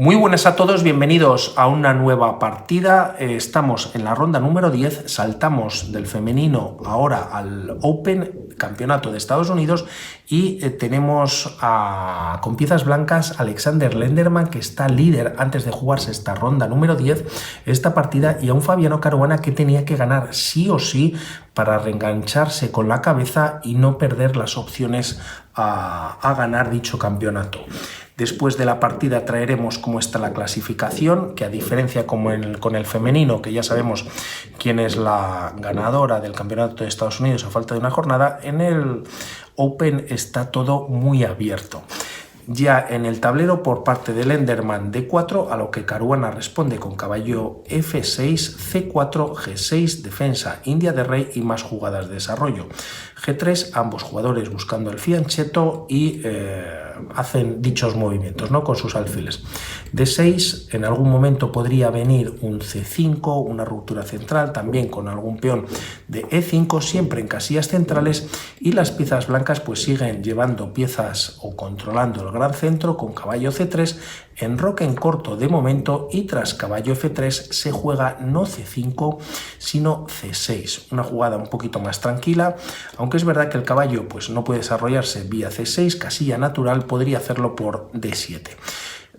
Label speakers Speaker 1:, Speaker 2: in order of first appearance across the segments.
Speaker 1: Muy buenas a todos, bienvenidos a una nueva partida. Estamos en la ronda número 10, saltamos del femenino ahora al Open, campeonato de Estados Unidos, y tenemos con piezas blancas Alexander Lenderman, que está líder antes de jugarse esta ronda número 10, esta partida, y a un Fabiano Caruana que tenía que ganar sí o sí para reengancharse con la cabeza y no perder las opciones a ganar dicho campeonato. Después de la partida traeremos cómo está la clasificación, que a diferencia con el femenino, que ya sabemos quién es la ganadora del campeonato de Estados Unidos a falta de una jornada, en el Open está todo muy abierto. Ya en el tablero por parte de Lenderman D4, a lo que Caruana responde con caballo F6, C4, G6, defensa, India de rey y más jugadas de desarrollo. G3, ambos jugadores buscando el fianchetto y hacen dichos movimientos, ¿no?, con sus alfiles. D6, en algún momento podría venir un C5, una ruptura central, también con algún peón de E5, siempre en casillas centrales, y las piezas blancas pues siguen llevando piezas o controlando el gran centro con caballo C3, enroque en corto de momento, y tras caballo F3 se juega no C5 sino C6, una jugada un poquito más tranquila, aunque es verdad que el caballo pues no puede desarrollarse vía C6, casilla natural, podría hacerlo por D7.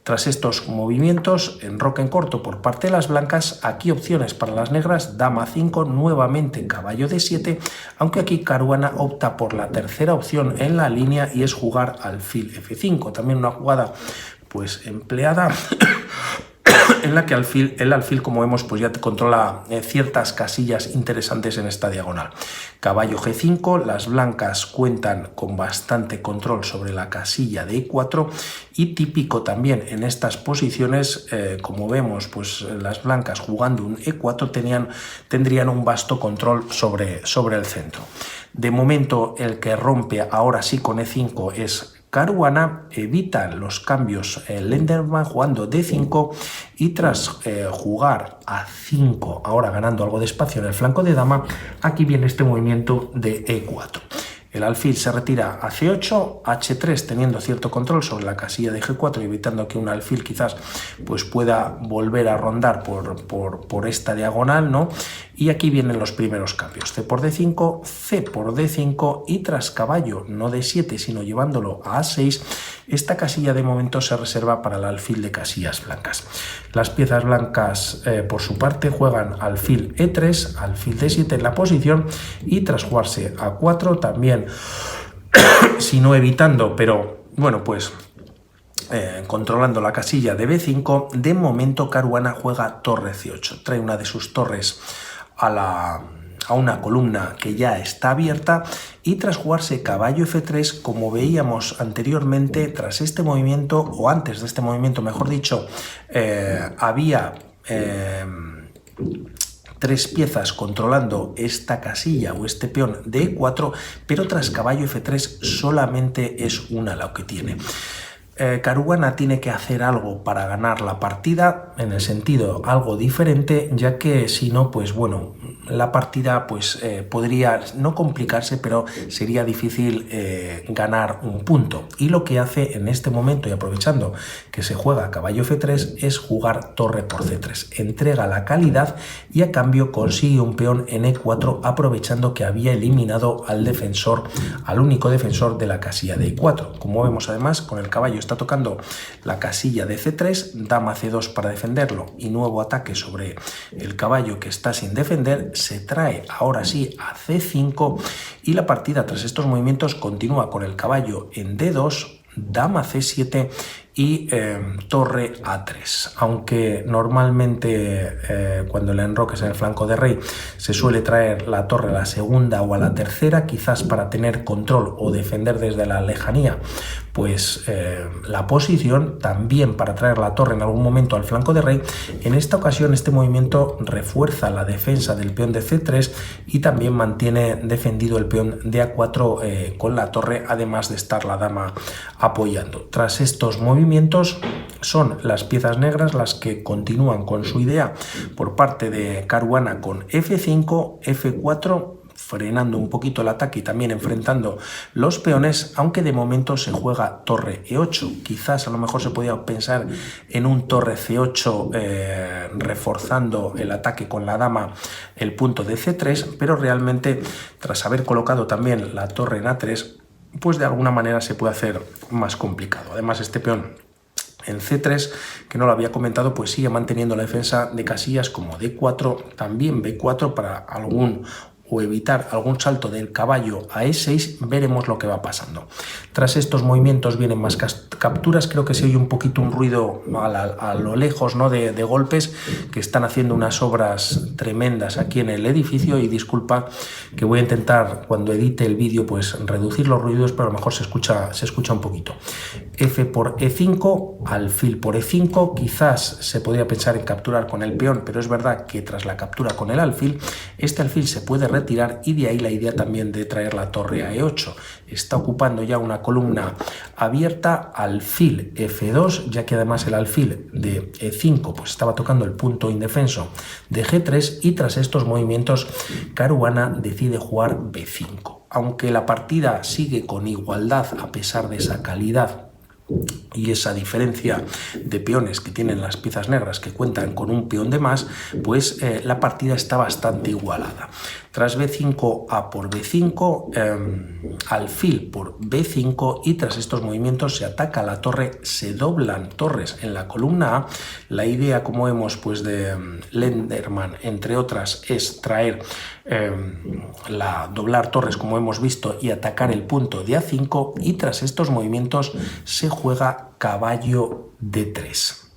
Speaker 1: Tras estos movimientos, enroque en corto por parte de las blancas, aquí opciones para las negras, dama 5, nuevamente caballo D7, aunque aquí Caruana opta por la tercera opción en la línea y es jugar alfil F5, también una jugada pues empleada en la que el alfil, como vemos, pues ya controla ciertas casillas interesantes en esta diagonal. Caballo G5, las blancas cuentan con bastante control sobre la casilla de E4, y típico también en estas posiciones, como vemos, pues las blancas jugando un E4 tendrían un vasto control sobre el centro. De momento el que rompe ahora sí con E5 es Caruana, evita los cambios Lenderman jugando D5, y tras jugar a 5, ahora ganando algo de espacio en el flanco de dama, aquí viene este movimiento de E4. El alfil se retira a C8, H3 teniendo cierto control sobre la casilla de G4, evitando que un alfil quizás pues pueda volver a rondar por esta diagonal, ¿no? Y aquí vienen los primeros cambios, C por D5, C por D5, y tras caballo no D7 sino llevándolo a A6, esta casilla de momento se reserva para el alfil de casillas blancas. Las piezas blancas por su parte juegan alfil E3, alfil D7 en la posición, y tras jugarse A4 también, si no evitando, pero bueno, pues controlando la casilla de B5, de momento Caruana juega torre C8, trae una de sus torres a una columna que ya está abierta, y tras jugarse caballo F3, como veíamos anteriormente, tras este movimiento, o antes de este movimiento mejor dicho, había tres piezas controlando esta casilla o este peón de E4, pero tras caballo F3 solamente es una la que tiene. Caruana tiene que hacer algo para ganar la partida, en el sentido algo diferente, ya que si no, pues bueno, la partida pues podría no complicarse, pero sería difícil ganar un punto. Y lo que hace en este momento, y aprovechando que se juega caballo F3, es jugar torre por C3. Entrega la calidad y a cambio consigue un peón en E4, aprovechando que había eliminado al defensor, al único defensor de la casilla de E4. Como vemos además, con el caballo está tocando la casilla de C3, dama C2 para defenderlo y nuevo ataque sobre el caballo que está sin defender, se trae ahora sí a C5, y la partida tras estos movimientos continúa con el caballo en D2, dama C7 y torre A3, aunque normalmente cuando el enroque es en el flanco de rey se suele traer la torre a la segunda o a la tercera, quizás para tener control o defender desde la lejanía pues la posición, también para traer la torre en algún momento al flanco de rey. En esta ocasión este movimiento refuerza la defensa del peón de C3 y también mantiene defendido el peón de A4 con la torre, además de estar la dama apoyando. Tras estos movimientos son las piezas negras las que continúan con su idea por parte de Caruana con F5, F4, frenando un poquito el ataque y también enfrentando los peones, aunque de momento se juega torre E8. Quizás a lo mejor se podía pensar en un torre C8 reforzando el ataque con la dama el punto de C3, pero realmente tras haber colocado también la torre en A3, pues de alguna manera se puede hacer más complicado. Además, este peón en C3, que no lo había comentado, pues sigue manteniendo la defensa de casillas como D4, también B4 para algún o evitar algún salto del caballo a E6. Veremos lo que va pasando. Tras estos movimientos vienen más capturas. Creo que se oye un poquito un ruido a lo lejos, ¿no? de golpes, que están haciendo unas obras tremendas aquí en el edificio, y disculpa que voy a intentar cuando edite el vídeo pues reducir los ruidos, pero a lo mejor se escucha un poquito. F por E5, alfil por E5, quizás se podría pensar en capturar con el peón, pero es verdad que tras la captura con el alfil, este alfil se puede retirar, y de ahí la idea también de traer la torre a E8. Está ocupando ya una columna abierta, alfil F2, ya que además el alfil de E5 pues estaba tocando el punto indefenso de G3, y tras estos movimientos Caruana decide jugar B5. Aunque la partida sigue con igualdad a pesar de esa calidad y esa diferencia de peones que tienen las piezas negras, que cuentan con un peón de más, pues la partida está bastante igualada. Tras B5, A por B5, alfil por B5, y tras estos movimientos se ataca la torre, se doblan torres en la columna A. La idea, como vemos, pues de Lenderman, entre otras, es traer doblar torres, como hemos visto, y atacar el punto de A5, y tras estos movimientos se juega caballo D3.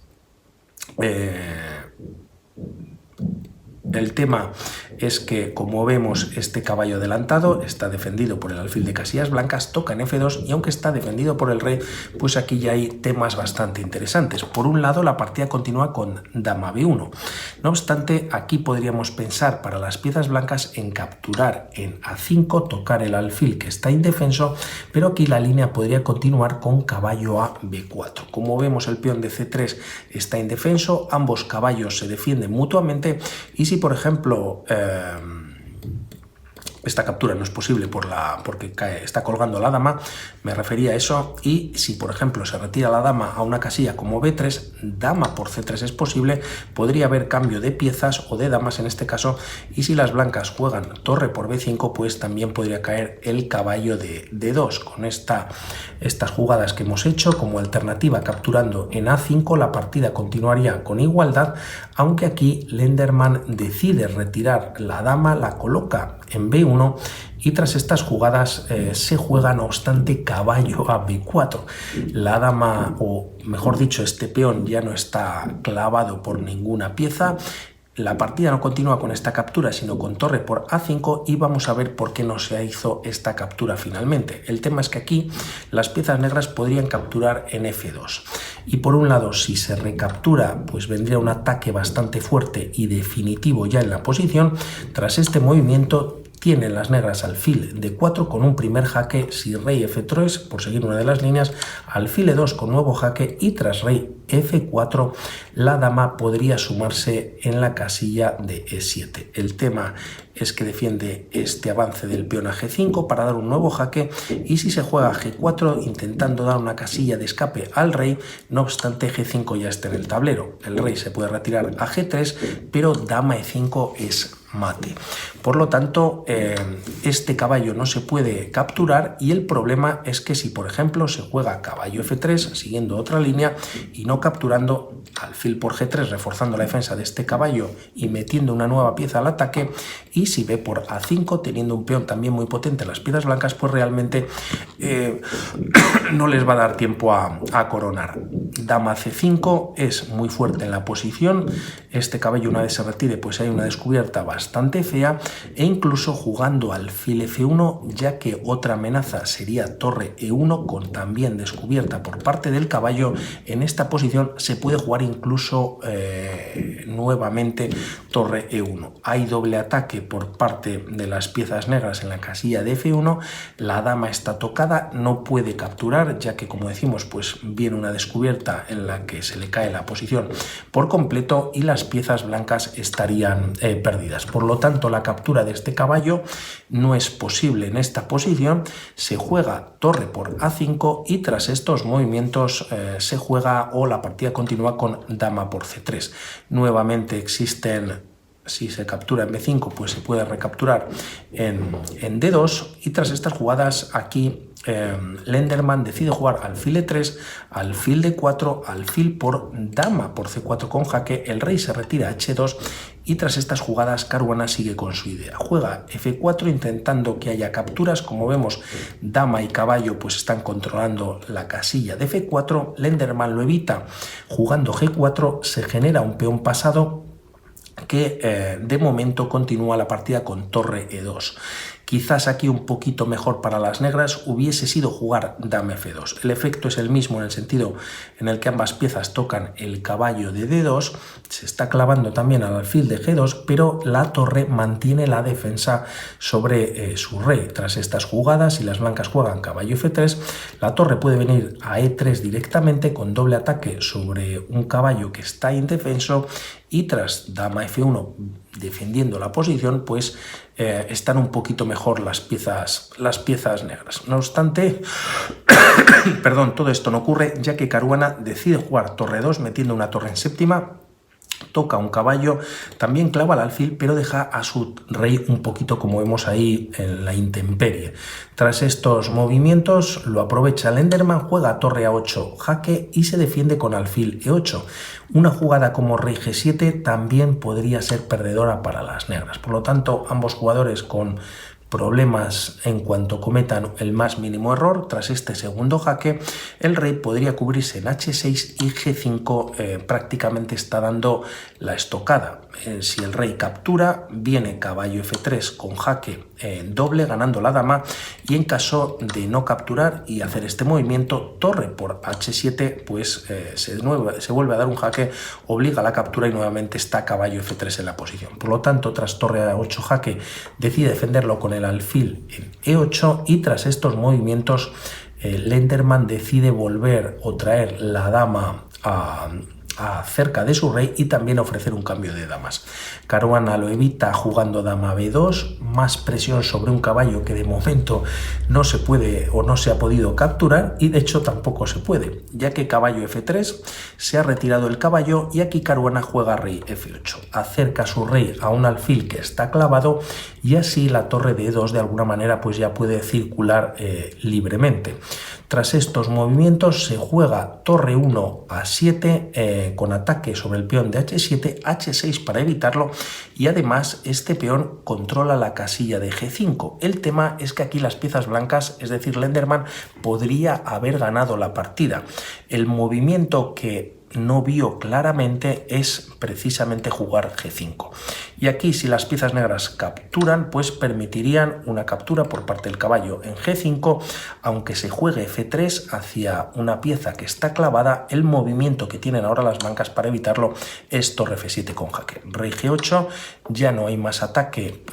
Speaker 1: El tema es que, como vemos, este caballo adelantado está defendido por el alfil de casillas blancas, toca en F2, y aunque está defendido por el rey, pues aquí ya hay temas bastante interesantes. Por un lado, la partida continúa con dama B1. No obstante, aquí podríamos pensar para las piezas blancas en capturar en A5, tocar el alfil que está indefenso, pero aquí la línea podría continuar con caballo a B4. Como vemos, el peón de C3 está indefenso, ambos caballos se defienden mutuamente, y si por ejemplo esta captura no es posible porque está colgando la dama, me refería a eso, y si por ejemplo se retira la dama a una casilla como B3, dama por C3 es posible, podría haber cambio de piezas o de damas en este caso, y si las blancas juegan torre por B5, pues también podría caer el caballo de D2. Con estas jugadas que hemos hecho como alternativa capturando en A5, la partida continuaría con igualdad, aunque aquí Lenderman decide retirar la dama, la coloca en B1, y tras estas jugadas se juega no obstante caballo a B4. La dama, o mejor dicho, este peón ya no está clavado por ninguna pieza. La partida no continúa con esta captura, sino con torre por A5, y vamos a ver por qué no se hizo esta captura finalmente. El tema es que aquí las piezas negras podrían capturar en F2. Y por un lado, si se recaptura, pues vendría un ataque bastante fuerte y definitivo ya en la posición. Tras este movimiento tienen las negras alfil D4 con un primer jaque, si rey F3, por seguir una de las líneas, alfil E2 con nuevo jaque, y tras rey F4 la dama podría sumarse en la casilla de E7. El tema es que defiende este avance del peón a G5 para dar un nuevo jaque, y si se juega G4 intentando dar una casilla de escape al rey, no obstante G5 ya está en el tablero. El rey se puede retirar a G3, pero dama E5 es mate. Por lo tanto, este caballo no se puede capturar, y el problema es que si por ejemplo se juega caballo F3 siguiendo otra línea y no capturando, alfil por G3 reforzando la defensa de este caballo y metiendo una nueva pieza al ataque, y si B por A5 teniendo un peón también muy potente las piezas blancas, pues realmente no les va a dar tiempo a coronar. Dama C5 es muy fuerte en la posición. Este caballo, una vez se retire, pues hay una descubierta bastante fea, e incluso jugando alfil F1, ya que otra amenaza sería torre E1 con también descubierta por parte del caballo. En esta posición se puede jugar incluso nuevamente torre E1. Hay doble ataque por parte de las piezas negras en la casilla de F1. La dama está tocada, no puede capturar, ya que, como decimos, pues viene una descubierta en la que se le cae la posición por completo y las piezas blancas estarían perdidas. Por lo tanto, la captura de este caballo no es posible en esta posición. Se juega torre por A5 y tras estos movimientos se juega o la partida continúa con dama por C3. Nuevamente existen... Si se captura en B5, pues se puede recapturar en D2 y tras estas jugadas aquí Lenderman decide jugar alfil E3, alfil D4, alfil por dama por C4 con jaque, el rey se retira a H2 y tras estas jugadas Caruana sigue con su idea. Juega F4 intentando que haya capturas, como vemos dama y caballo pues están controlando la casilla de F4, Lenderman lo evita jugando G4, se genera un peón pasado que de momento continúa la partida con torre E2. Quizás aquí un poquito mejor para las negras hubiese sido jugar dama F2. El efecto es el mismo en el sentido en el que ambas piezas tocan el caballo de D2, se está clavando también al alfil de G2, pero la torre mantiene la defensa sobre su rey. Tras estas jugadas, si las blancas juegan caballo F3, la torre puede venir a E3 directamente con doble ataque sobre un caballo que está indefenso y tras dama F1 defendiendo la posición, pues están un poquito mejor las piezas negras. No obstante, perdón, todo esto no ocurre ya que Caruana decide jugar torre 2 metiendo una torre en séptima, toca un caballo, también clava el alfil, pero deja a su rey un poquito, como vemos ahí, en la intemperie. Tras estos movimientos lo aprovecha Lenderman, juega torre A8 jaque y se defiende con alfil E8. Una jugada como rey G7 también podría ser perdedora para las negras. Por lo tanto, ambos jugadores con problemas en cuanto cometan el más mínimo error. Tras este segundo jaque, el rey podría cubrirse en H6 y G5 prácticamente está dando la estocada. Si el rey captura, viene caballo F3 con jaque doble, ganando la dama, y en caso de no capturar y hacer este movimiento, torre por H7, pues se vuelve a dar un jaque, obliga a la captura y nuevamente está caballo F3 en la posición. Por lo tanto, tras torre A8 jaque, decide defenderlo con el alfil en E8 y tras estos movimientos Lenderman decide volver o traer la dama a cerca de su rey y también ofrecer un cambio de damas. Caruana lo evita jugando dama B2, más presión sobre un caballo que de momento no se puede o no se ha podido capturar y de hecho tampoco se puede, ya que caballo F3 se ha retirado el caballo y aquí Caruana juega rey F8, acerca a su rey a un alfil que está clavado y así la torre de E2 de alguna manera pues ya puede circular libremente. Tras estos movimientos se juega torre 1 a 7 con ataque sobre el peón de H7, H6 para evitarlo y además este peón controla la casilla de G5. El tema es que aquí las piezas blancas, es decir, Lenderman, podría haber ganado la partida. El movimiento que no vio claramente es precisamente jugar G5. Y aquí si las piezas negras capturan, pues permitirían una captura por parte del caballo en G5, aunque se juegue F3 hacia una pieza que está clavada, el movimiento que tienen ahora las blancas para evitarlo es torre F7 con jaque. Rey G8, ya no hay más ataque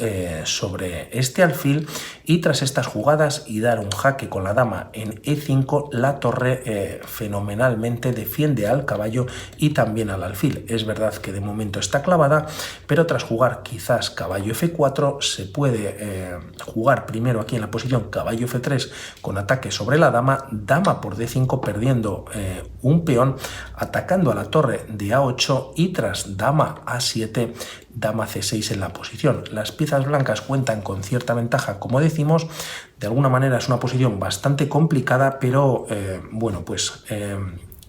Speaker 1: sobre este alfil y tras estas jugadas y dar un jaque con la dama en E5, la torre fenomenalmente defiende al caballo y también al alfil. Es verdad que de momento está clavada, pero tras jugar quizás caballo F4 se puede jugar primero aquí en la posición caballo F3 con ataque sobre la dama, dama por D5 perdiendo un peón, atacando a la torre de A8 y tras dama A7 dama C6 en la posición. Las piezas blancas cuentan con cierta ventaja, como decimos, de alguna manera es una posición bastante complicada, pero bueno, pues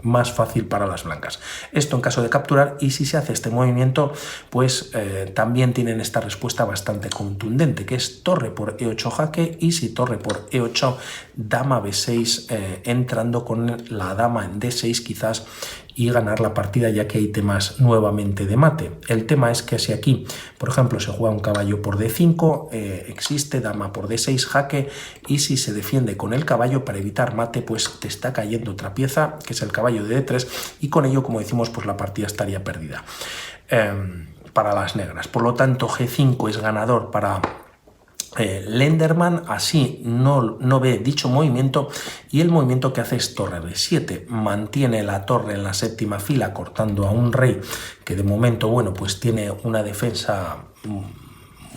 Speaker 1: más fácil para las blancas. Esto en caso de capturar, y si se hace este movimiento, pues también tienen esta respuesta bastante contundente, que es torre por E8 jaque, y si torre por E8, dama B6, entrando con la dama en D6 quizás, y ganar la partida, ya que hay temas nuevamente de mate. El tema es que si aquí, por ejemplo, se juega un caballo por D5, existe dama por D6 jaque, y si se defiende con el caballo para evitar mate, pues te está cayendo otra pieza, que es el caballo de D3, y con ello, como decimos, pues la partida estaría perdida para las negras. Por lo tanto, G5 es ganador para Lenderman, así no ve dicho movimiento, y el movimiento que hace es torre B7, mantiene la torre en la séptima fila cortando a un rey que de momento, bueno, pues tiene una defensa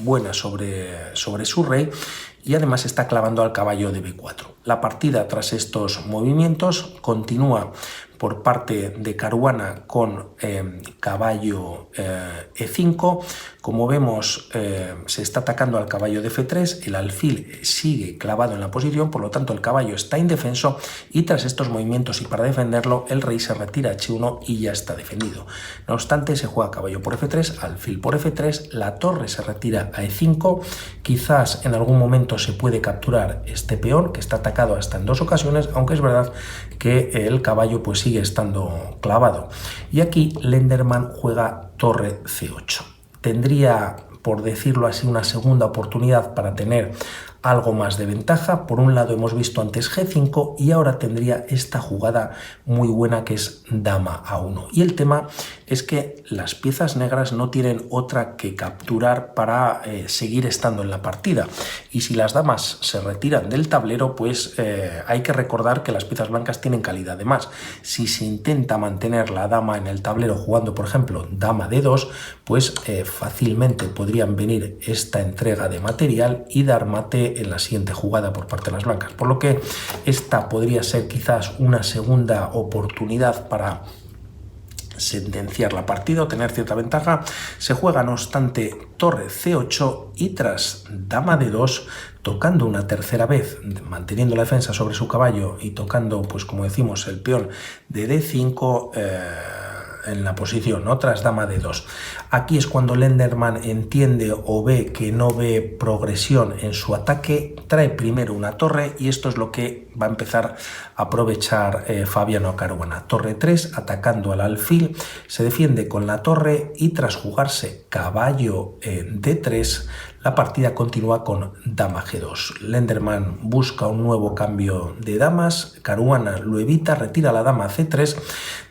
Speaker 1: buena sobre su rey, y además está clavando al caballo de B4. La partida tras estos movimientos continúa por parte de Caruana con caballo E5. Como vemos, se está atacando al caballo de F3, el alfil sigue clavado en la posición, por lo tanto el caballo está indefenso, y tras estos movimientos y para defenderlo el rey se retira a H1 y ya está defendido. No obstante, se juega caballo por F3, alfil por F3, la torre se retira a E5, quizás en algún momento se puede capturar este peón que está atacado hasta en 2 ocasiones, aunque es verdad que el caballo pues sigue estando clavado. Y aquí Lenderman juega torre C8. Tendría, por decirlo así, una segunda oportunidad para tener algo más de ventaja. Por un lado hemos visto antes G5 y ahora tendría esta jugada muy buena que es dama A1. Y el tema es que las piezas negras no tienen otra que capturar para seguir estando en la partida. Y si las damas se retiran del tablero, pues hay que recordar que las piezas blancas tienen calidad de más. Si se intenta mantener la dama en el tablero jugando, por ejemplo, dama D2, pues fácilmente podrían venir esta entrega de material y dar mate en la siguiente jugada por parte de las blancas, por lo que esta podría ser quizás una segunda oportunidad para sentenciar la partida o tener cierta ventaja. Se juega no obstante torre C8 y tras dama D2, tocando una tercera vez, manteniendo la defensa sobre su caballo y tocando, pues como decimos, el peón de D5 en la posición, ¿no? Tras dama D2. Aquí es cuando Lenderman entiende o ve que no ve progresión en su ataque, trae primero una torre y esto es lo que va a empezar a aprovechar Fabiano Caruana. Torre 3 atacando al alfil, se defiende con la torre y tras jugarse caballo D3, la partida continúa con dama G2. Lenderman busca un nuevo cambio de damas, Caruana lo evita, retira la dama C3,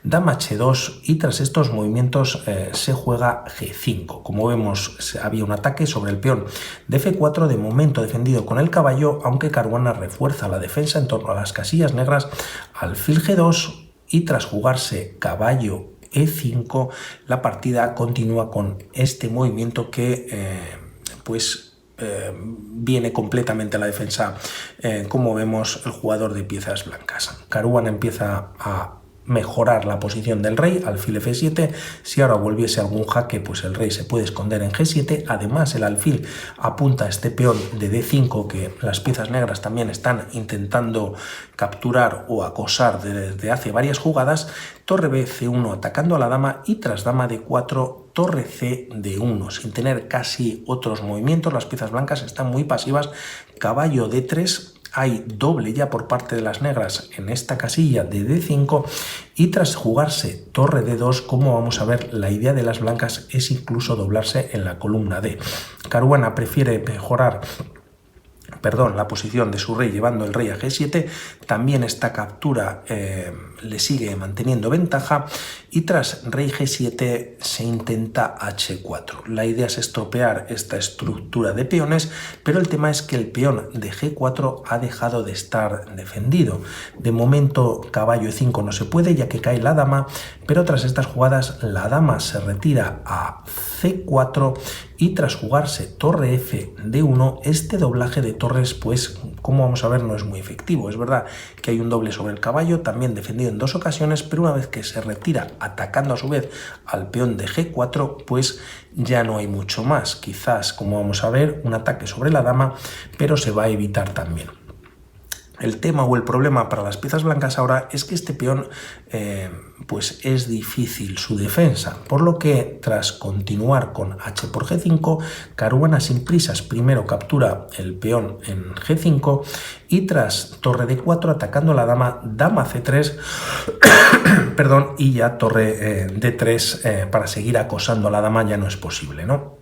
Speaker 1: dama H2 y tras estos movimientos se juega G5. Como vemos, había un ataque sobre el peón de F4, de momento defendido con el caballo, aunque Caruana refuerza la defensa en torno a las casillas negras, alfil G2 y tras jugarse caballo E5, la partida continúa con este movimiento que viene completamente a la defensa, como vemos, el jugador de piezas blancas. Caruana empieza a mejorar la posición del rey, alfil F7, si ahora volviese algún jaque, pues el rey se puede esconder en G7, además el alfil apunta a este peón de D5 que las piezas negras también están intentando capturar o acosar desde hace varias jugadas, torre B C1 atacando a la dama y tras dama D4 torre C D1, sin tener casi otros movimientos, las piezas blancas están muy pasivas, caballo D3, hay doble ya por parte de las negras en esta casilla de D5 y tras jugarse torre D2, como vamos a ver, la idea de las blancas es incluso doblarse en la columna D. Caruana prefiere mejorar la posición de su rey llevando el rey a G7, también esta captura le sigue manteniendo ventaja y tras rey G7 se intenta H4. La idea es estropear esta estructura de peones, pero el tema es que el peón de G4 ha dejado de estar defendido. De momento caballo E5 no se puede ya que cae la dama, pero tras estas jugadas la dama se retira a C4 y tras jugarse torre F D1, este doblaje de torres, pues como vamos a ver, no es muy efectivo. Es verdad que hay un doble sobre el caballo, también defendido en 2 ocasiones, pero una vez que se retira atacando a su vez al peón de G4, pues ya no hay mucho más. Quizás, como vamos a ver, un ataque sobre la dama, pero se va a evitar también. El tema o el problema para las piezas blancas ahora es que este peón pues es difícil su defensa, por lo que tras continuar con H por G5, Caruana sin prisas primero captura el peón en G5 y tras torre D4 atacando a la dama, dama C3, perdón, y ya torre D3 para seguir acosando a la dama ya no es posible, ¿no?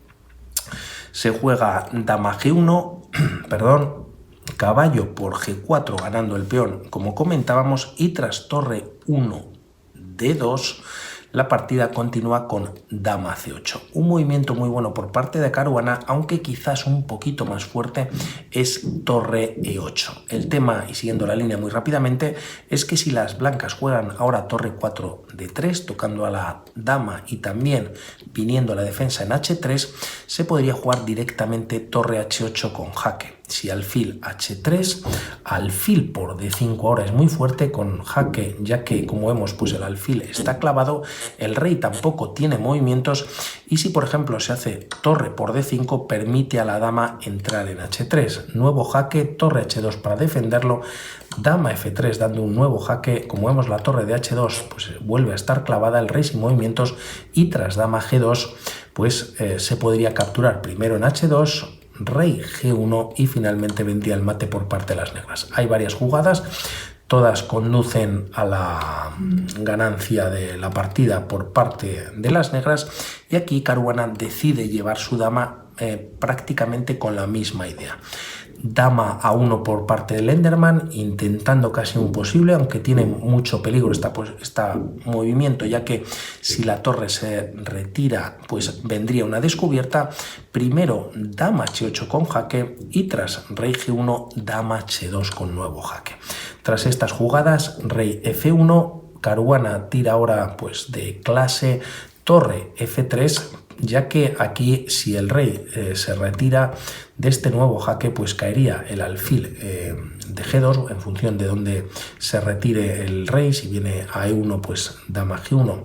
Speaker 1: Se juega dama G1, perdón, caballo por G4 ganando el peón como comentábamos y tras torre 1 D2 la partida continúa con dama c8. Un movimiento muy bueno por parte de Caruana, aunque quizás un poquito más fuerte, es torre e8. El tema, y siguiendo la línea muy rápidamente, es que si las blancas juegan ahora torre 4 d3, tocando a la dama y también viniendo a la defensa en h3, se podría jugar directamente torre h8 con jaque. Si alfil h3, alfil por d5 ahora es muy fuerte con jaque, ya que como vemos pues el alfil está clavado, el rey tampoco tiene movimientos, y si por ejemplo se hace torre por d5 permite a la dama entrar en h3, nuevo jaque, torre h2 para defenderlo, dama f3 dando un nuevo jaque, como vemos la torre de h2 pues vuelve a estar clavada, el rey sin movimientos, y tras dama g2 pues se podría capturar primero en h2, rey g1 y finalmente vendría el mate por parte de las negras. Hay varias jugadas, todas conducen a la ganancia de la partida por parte de las negras, y aquí Caruana decide llevar su dama prácticamente con la misma idea. Dama a1 por parte de Lenderman, intentando casi imposible, aunque tiene mucho peligro este movimiento, ya que si la torre se retira pues vendría una descubierta. Primero dama h8 con jaque y tras rey g1 dama h2 con nuevo jaque. Tras estas jugadas, rey f1, Caruana tira ahora pues de clase torre f3, ya que aquí si el rey se retira de este nuevo jaque pues caería el alfil de g2 en función de dónde se retire el rey. Si viene a e1 pues dama g1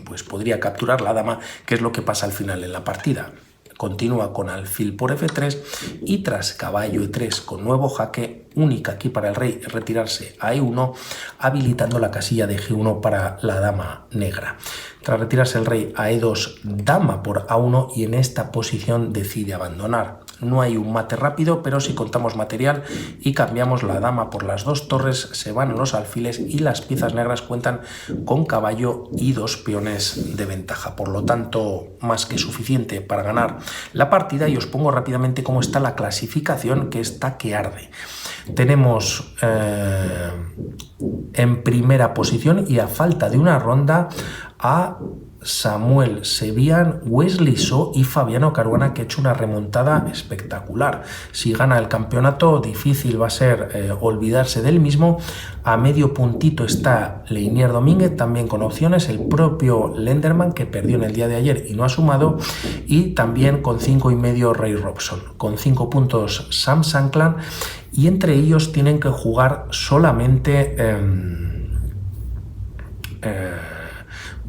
Speaker 1: pues podría capturar la dama, que es lo que pasa al final en la partida. Continúa con alfil por f3 y tras caballo e3 con nuevo jaque, única aquí para el rey retirarse a e1, habilitando la casilla de g1 para la dama negra. Tras retirarse el rey a e2, dama por a1, y en esta posición decide abandonar. No hay un mate rápido, pero si contamos material y cambiamos la dama por las dos torres, se van los alfiles y las piezas negras cuentan con caballo y dos peones de ventaja. Por lo tanto, más que suficiente para ganar la partida. Y os pongo rápidamente cómo está la clasificación, que está que arde. Tenemos en primera posición y a falta de una ronda a Samuel Sevian, Wesley So y Fabiano Caruana, que ha hecho una remontada espectacular. Si gana el campeonato, difícil va a ser olvidarse del mismo. A medio puntito está Leinier Domínguez, también con opciones, el propio Lenderman, que perdió en el día de ayer y no ha sumado, y también con 5,5 Ray Robson, con 5 puntos Sam Sankland, y entre ellos tienen que jugar solamente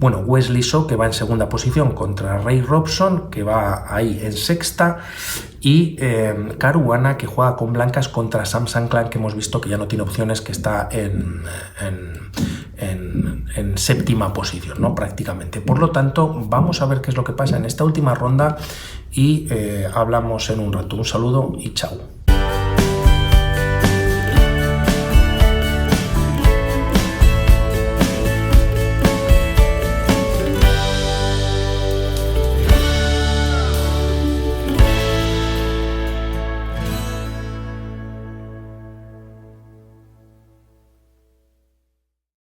Speaker 1: Wesley So, que va en segunda posición, contra Ray Robson, que va ahí en sexta, y Caruana, que juega con blancas, contra Sam Sankland, que hemos visto que ya no tiene opciones, que está en séptima posición, ¿no? Prácticamente. Por lo tanto, vamos a ver qué es lo que pasa en esta última ronda y hablamos en un rato. Un saludo y chao.